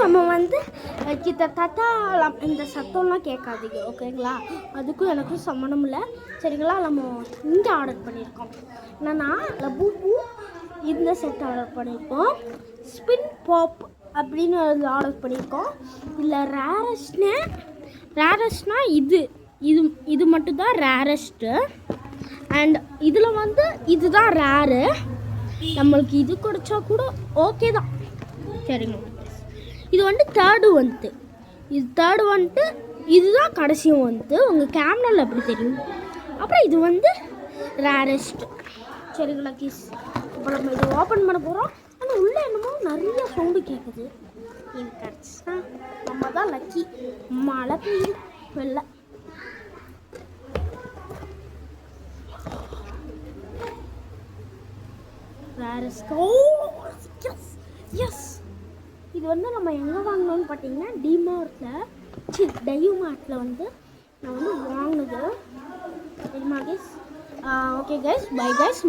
நம்ம வந்து கிட்டத்தட்ட இந்த சத்தம்லாம் கேட்காதீங்க ஓகேங்களா. அதுக்கும் எனக்கும் சம்மந்தம் இல்லை சரிங்களா. நம்ம இங்கே ஆர்டர் பண்ணியிருக்கோம் என்னன்னா லபூபு இந்த செட் ஆர்டர் பண்ணியிருக்கோம். ஸ்பின் பாப் அப்படின்னு ஆர்டர் பண்ணியிருக்கோம். இல்லை ரேரஸ்ட்னா இது மட்டும்தான் ரேரஸ்ட்டு. அண்ட் இதில் வந்து இதுதான் ரேரு. நம்மளுக்கு இது கிடைச்சா கூட ஓகே தான் சரிங்க. இது வந்து தேர்டு வந்துட்டு இதுதான் கடைசியும் வந்துட்டு உங்கள் கேமராவில் எப்படி தெரியும். அப்புறம் இது வந்து ரேரஸ்ட் சரிங்களா கீஸ். இப்போ நம்ம இதை ஓப்பன் பண்ண போகிறோம். ஆனால் உள்ளே என்னமோ நிறைய சவுண்டு கேட்குது. எனக்கு கிடச்சா நம்ம தான் லக்கி. மழை பெய்யுது வெளில. எஸ் இது வந்து நம்ம எங்கே வாங்கினோன்னு பார்த்தீங்கன்னா டைமார்ட்டில் வந்து நான் வந்து வாங்கினது சரிமா guys. Okay guys bye guys.